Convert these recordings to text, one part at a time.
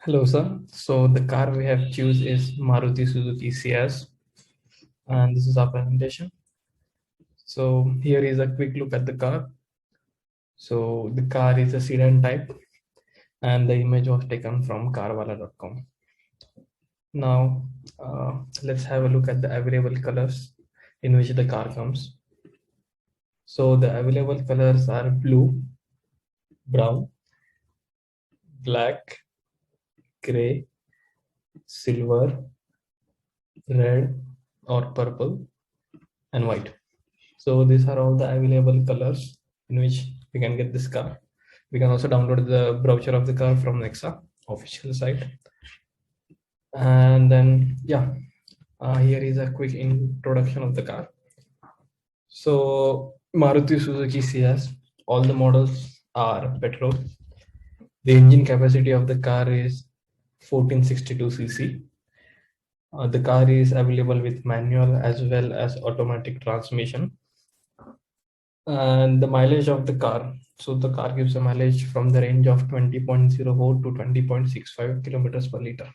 Hello, sir. So the car we have choose is Maruti Suzuki CS, and this is our presentation. So here is a quick look at the car. So the car is a sedan type, and the image was taken from carwala.com. Now let's have a look at the available colors in which the car comes. So the available colors are blue, brown, black, gray, silver, red or purple, and white. So these are all the available colors in which we can get this car. We can also download the brochure of the car from Nexa official site. And then, yeah, here is a quick introduction of the car. So Maruti Suzuki CS, all the models are petrol. The engine capacity of the car is 1462 cc. The car is available with manual as well as automatic transmission. And the mileage of the car. So the car gives a mileage from the range of 20.04 to 20.65 kilometers per liter.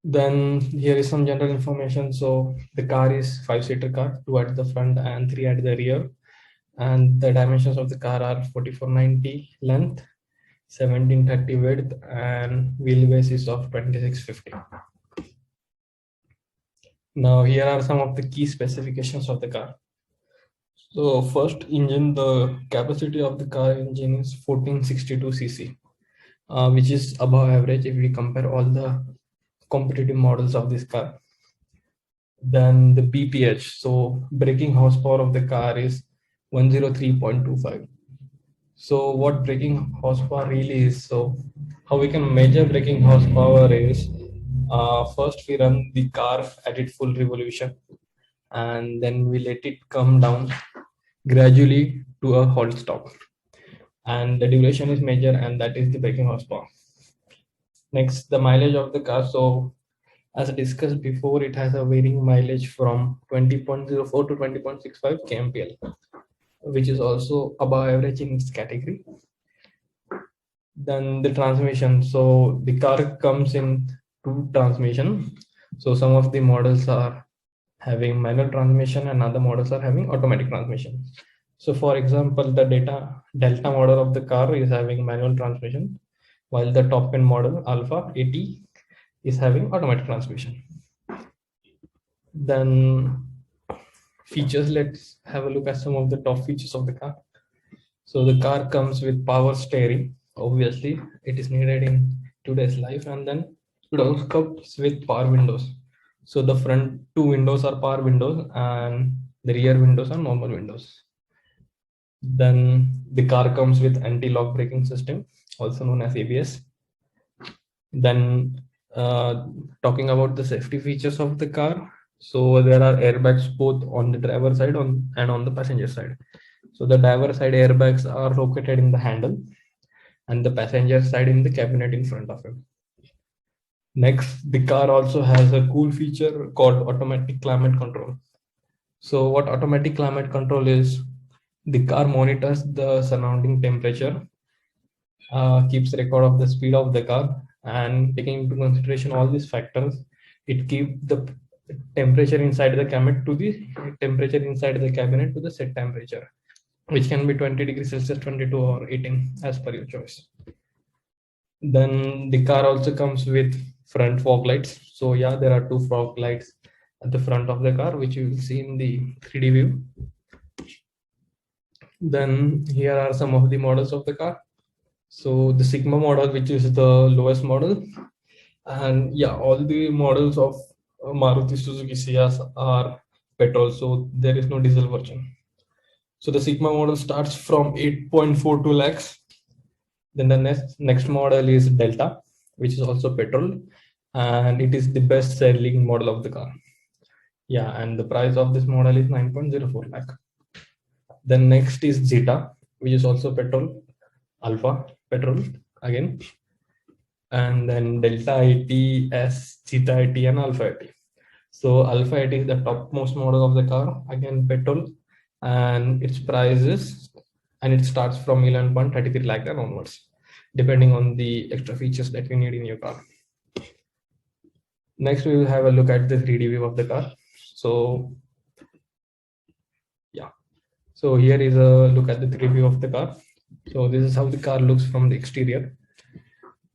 Then here is some general information. So the car is 5-seater car, 2 at the front and 3 at the rear. And the dimensions of the car are 4490 length, 1730 width, and wheelbase is of 2650. Now here are some of the key specifications of the car. So first engine, the capacity of the car engine is 1462 cc, which is above average if we compare all the competitive models of this car. Then the BPH, so braking horsepower of the car is 103.25. So what braking horsepower really is, so how we can measure braking horsepower is, first we run the car at its full revolution, and then we let it come down gradually to a halt stop, and the duration is measured, and that is the braking horsepower. Next, the mileage of the car. So as discussed before, it has a varying mileage from 20.04 to 20.65 kmpl, which is also above average in its category. Then the transmission. So the car comes in two transmission. So some of the models are having manual transmission and other models are having automatic transmission. So for example, the Delta model of the car is having manual transmission, while the top end model Alpha 80 is having automatic transmission. Then features, let's have a look at some of the top features of the car. So the car comes with power steering. Obviously, it is needed in today's life, and then it also comes with power windows. So the front two windows are power windows and the rear windows are normal windows. Then the car comes with anti-lock braking system, also known as ABS. Then talking about the safety features of the car, so there are airbags both on the driver side and on the passenger side. So the driver side airbags are located in the handle, and the passenger side in the cabinet in front of him. Next, the car also has a cool feature called automatic climate control. So what automatic climate control is, the car monitors the surrounding temperature, keeps record of the speed of the car, and taking into consideration all these factors, it keeps the temperature inside the cabinet to the set temperature, which can be 20 degrees Celsius, 22 or 18 as per your choice. Then the car also comes with front fog lights. So yeah, there are two fog lights at the front of the car, which you will see in the 3D view. Then here are some of the models of the car. So the Sigma model, which is the lowest model, and yeah, all the models of Maruti Suzuki CS are petrol, so there is no diesel version. So the Sigma model starts from 8.42 lakhs. Then the next model is Delta, which is also petrol, and it is the best selling model of the car. Yeah, and the price of this model is 9.04 lakh. Then next is Zeta, which is also petrol, Alpha petrol again, and then Delta 80S, Zeta 80, and Alpha 80. So Alpha 80 is the topmost model of the car, again petrol, and its price is, and it starts from 11.33 lakh and onwards. depending on the extra features that you need in your car. Next, we will have a look at the 3D view of the car. So yeah, so here is a look at the 3D view of the car. So this is how the car looks from the exterior.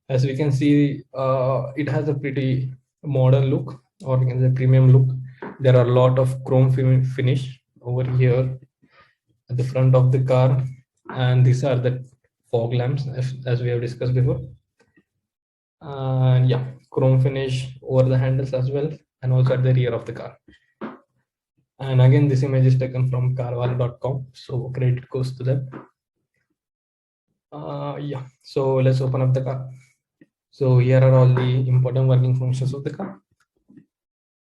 As we can see, it has a pretty modern look, or we can say premium look. There are a lot of chrome finish over here at the front of the car, and these are the fog lamps, as we have discussed before. And yeah, chrome finish over the handles as well, and also at the rear of the car. And again, this image is taken from carvana.com, so credit goes to them. Yeah, so let's open up the car. So here are all the important working functions of the car.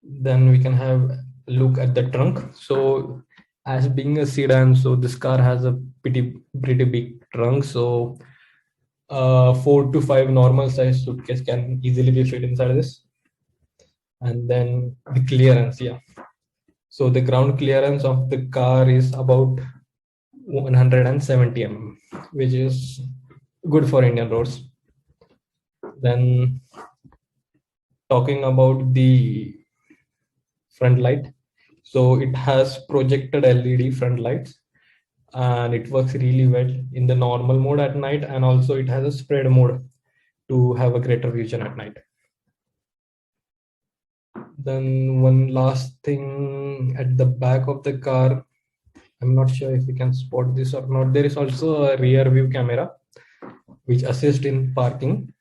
Then we can have a look at the trunk. So as being a sedan, so this car has a pretty big trunk. So 4 to 5 normal size suitcase can easily be fit inside this. And then the clearance, yeah. So the ground clearance of the car is about 170 mm, which is good for Indian roads. Then talking about the front light, so it has projected LED front lights, and it works really well in the normal mode at night, and also it has a spread mode to have a greater vision at night. Then one last thing at the back of the car, I'm not sure if you can spot this or not. There is also a rear view camera which assists in parking.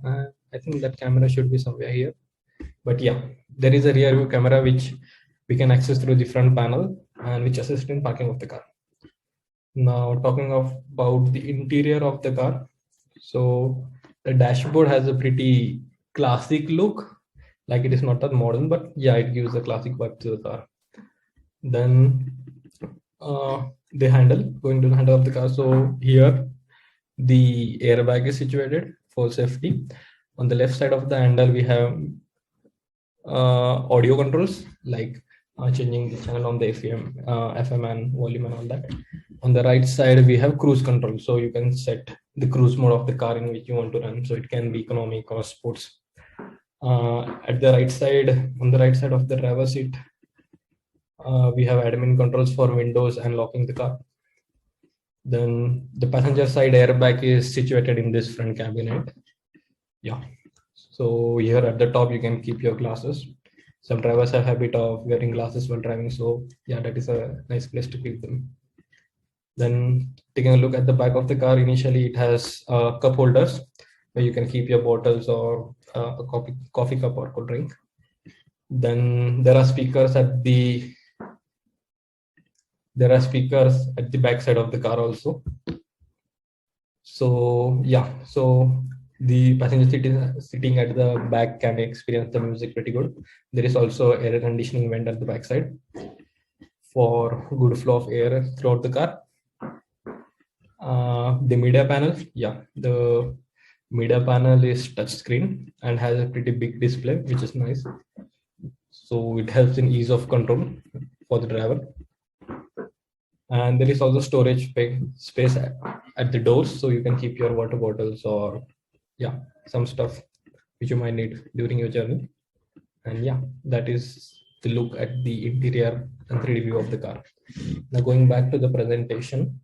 I think that camera should be somewhere here, but yeah, there is a rear view camera which we can access through the front panel and which assists in parking of the car. Now talking about the interior of the car, so the dashboard has a pretty classic look, like it is not that modern, but yeah, it gives a classic vibe to the car. Then the handle, going to the handle of the car, so here the airbag is situated for safety. On the left side of the handle we have audio controls, like changing the channel on the FM and volume and all that. On the right side we have cruise control, so you can set the cruise mode of the car in which you want to run, so it can be economic or sports. At the right side, on the right side of the driver seat, we have admin controls for windows and locking the car. Then the passenger side airbag is situated in this front cabinet. Yeah, so here at the top you can keep your glasses. Some drivers have habit of wearing glasses while driving, so yeah, that is a nice place to keep them. Then taking a look at the back of the car, initially it has cup holders where you can keep your bottles or a coffee cup or cold drink. Then there are speakers at the back side of the car also. So yeah, so the passenger sitting at the back can experience the music pretty good. There is also air conditioning vent at the back side for good flow of air throughout the car. The media panel, yeah, the media panel is touchscreen and has a pretty big display, which is nice. So it helps in ease of control for the driver. And there is also storage space at the doors, so you can keep your water bottles or yeah, some stuff which you might need during your journey. And yeah, that is the look at the interior and 3D view of the car. Now going back to the presentation,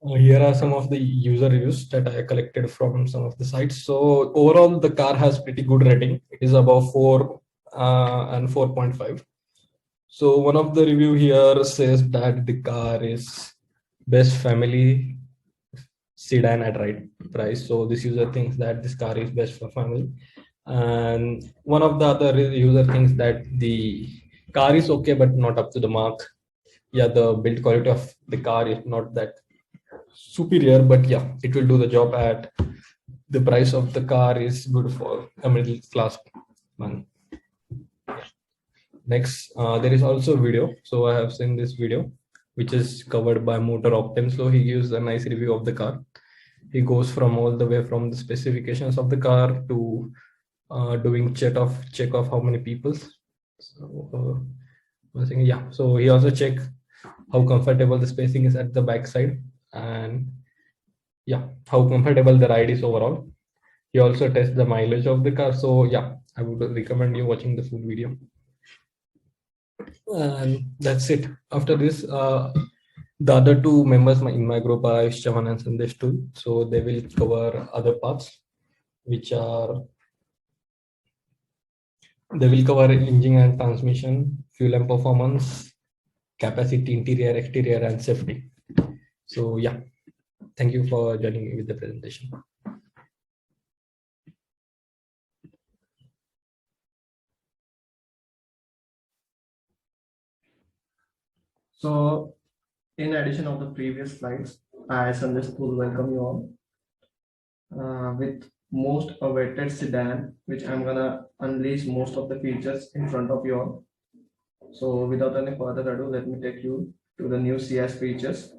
here are some of the user reviews that I collected from some of the sites. So overall, the car has pretty good rating. It is above 4 and 4.5. So one of the review here says that the car is best family sedan at right price. So this user thinks that this car is best for family. And one of the other user thinks that the car is okay, but not up to the mark. Yeah, the build quality of the car is not that superior, but yeah, it will do the job at the price of the car is good for a middle class man. Next, there is also video. So I have seen this video, which is covered by Motor Optim. So he gives a nice review of the car. He goes from all the way from the specifications of the car to doing check of how many people. So yeah. So he also check how comfortable the spacing is at the back side, and yeah, how comfortable the ride is overall. He also tests the mileage of the car. So yeah, I would recommend you watching the full video. And that's it. After this, the other two members in my group are Chavan and Sandesh too. So they will cover other parts, which are they will cover engine and transmission, fuel and performance, capacity, interior, exterior, and safety. So yeah, thank you for joining me with the presentation. So, in addition of the previous slides, I, Sandesh, will welcome you all with most awaited sedan, which I'm gonna unleash most of the features in front of you all. So, without any further ado, let me take you to the new CS features.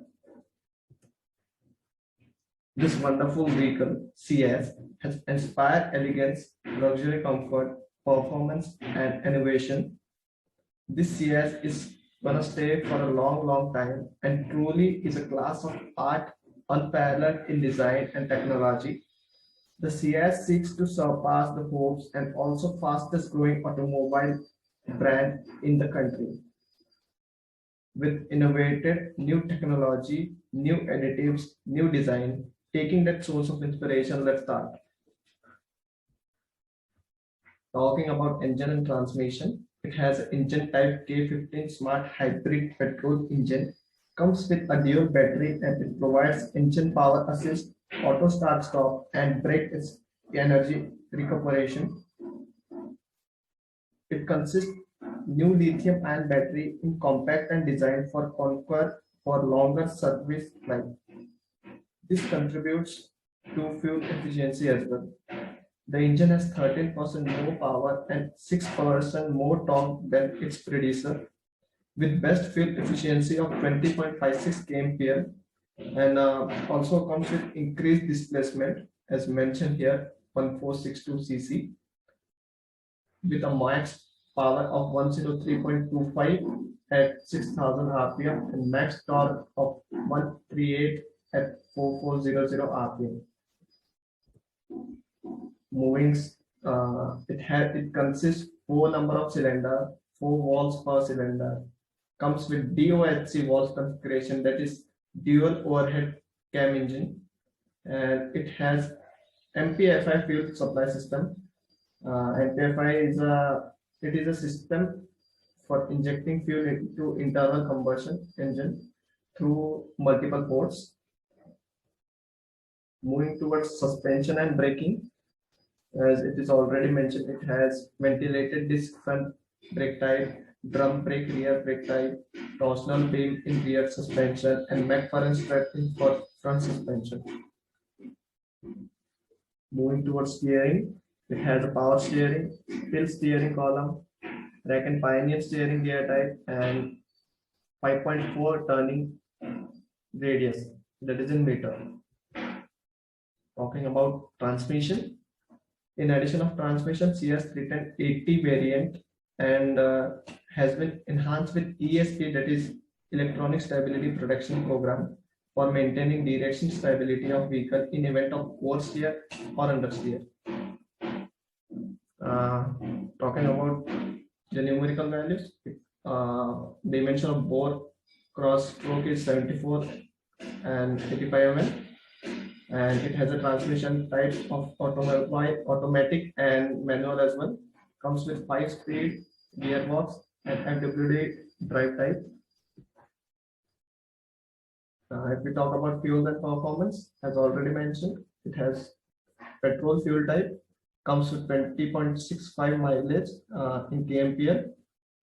This wonderful vehicle, CS, has inspired elegance, luxury comfort, performance, and innovation. This CS is gonna stay for a long, long time and truly is a class of art unparalleled in design and technology. The CS seeks to surpass the hopes and also fastest growing automobile brand in the country. With innovative new technology, new additives, new design, taking that source of inspiration, let's start. Talking about engine and transmission, it has an engine type K15 smart hybrid petrol engine, comes with a dual battery and it provides engine power assist, auto start stop, and brake energy recuperation. It consists new lithium ion battery in compact and designed for conquer for longer service life. This contributes to fuel efficiency as well. The engine has 13% more power and 6% more torque than its predecessor, with best fuel efficiency of 20.56 kmpl, and also comes with increased displacement, as mentioned here, 1462 cc, with a max power of 103.25 at 6000 rpm and max torque of 138 at 4400 rpm. Moving, it consists four number of cylinder, four valves per cylinder. Comes with DOHC valve configuration, that is dual overhead cam engine, and it has MPFI fuel supply system. MPFI is a system for injecting fuel into internal combustion engine through multiple ports. Moving towards suspension and braking, as it is already mentioned, it has ventilated disc front brake type, drum brake rear brake type, torsional beam in rear suspension, and McFarlane strap in for front suspension. Moving towards steering, it has a power steering, tilt steering column, rack and pinion steering gear type, and 5.4 turning radius, that is in meter. Talking about transmission, in addition of transmission, CS310 variant and has been enhanced with ESP, that is Electronic Stability Protection Program, for maintaining direction stability of vehicle in event of oversteer or understeer. Talking about the numerical values, dimension of bore cross stroke is 74 and 85 mm, and it has a transmission type of automatic and manual as well. Comes with 5-speed gearbox and FWD drive type. If we talk about fuel and performance, as already mentioned, it has petrol fuel type, comes with 20.65 mileage in kmpl,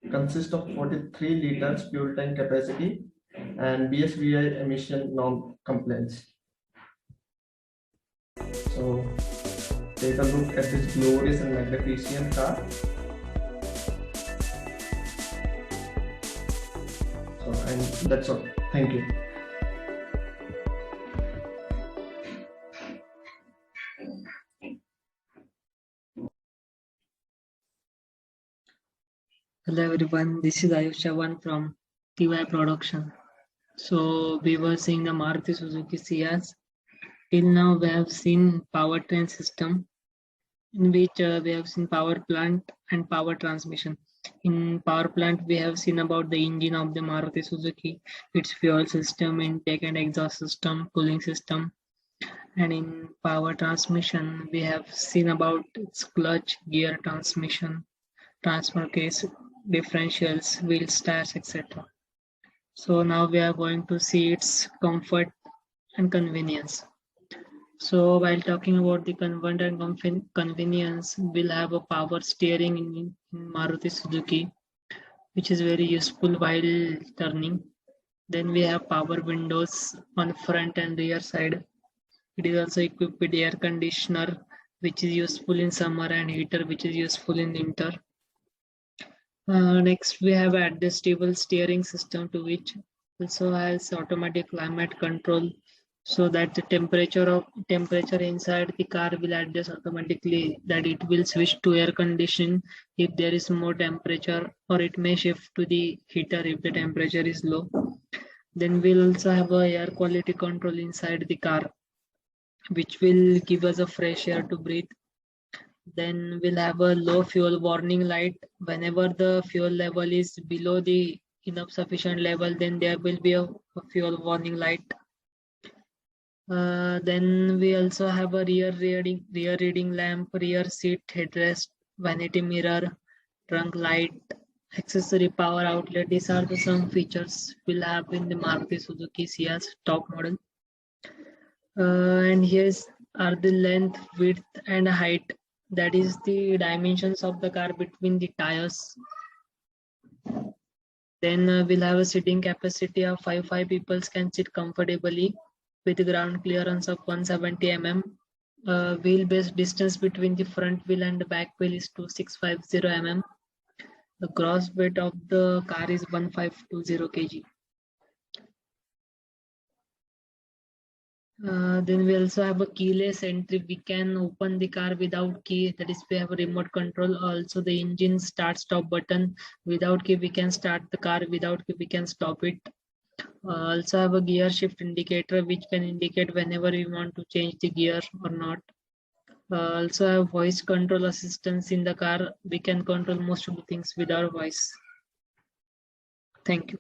consists of 43 liters fuel tank capacity, and BSVI emission norm compliance. So take a look at this glorious and magnificent car. So, and that's all. Thank you. Hello everyone, this is Ayush Chavan from TY Production. So we were seeing the Maruti Suzuki Ciaz Till now, we have seen powertrain system, in which we have seen power plant and power transmission. In power plant, we have seen about the engine of the Maruti Suzuki, its fuel system, intake and exhaust system, cooling system. And in power transmission, we have seen about its clutch, gear transmission, transfer case, differentials, wheel stars, etc. So now we are going to see its comfort and convenience. So while talking about the comfort and convenience, we'll have a power steering in Maruti Suzuki, which is very useful while turning. Then we have power windows on front and rear side. It is also equipped with air conditioner, which is useful in summer, and heater, which is useful in winter. Next, we have adjustable steering system, to which also has automatic climate control, so that the temperature inside the car will adjust automatically. That it will switch to air conditioning if there is more temperature, or it may shift to the heater if the temperature is low. Then we'll also have a air quality control inside the car, which will give us a fresh air to breathe. Then we'll have a low fuel warning light. Whenever the fuel level is below the enough sufficient level, then there will be a fuel warning light. Then we also have a rear reading lamp, rear seat headrest, vanity mirror, trunk light, accessory power outlet. These are the some features we'll have in the Maruti Suzuki Ciaz top model. And here's are the length, width, and height. That is the dimensions of the car between the tires. Then we'll have a sitting capacity of 5 people can sit comfortably with ground clearance of 170 mm. Wheelbase distance between the front wheel and the back wheel is 2650 mm. The gross weight of the car is 1520 kg. Then we also have a keyless entry. We can open the car without key. That is, we have a remote control. Also, the engine start stop button. Without key, we can start the car. Without key, we can stop it. Also have a gear shift indicator, which can indicate whenever we want to change the gear or not. Also have voice control assistance in the car. We can control most of the things with our voice. Thank you.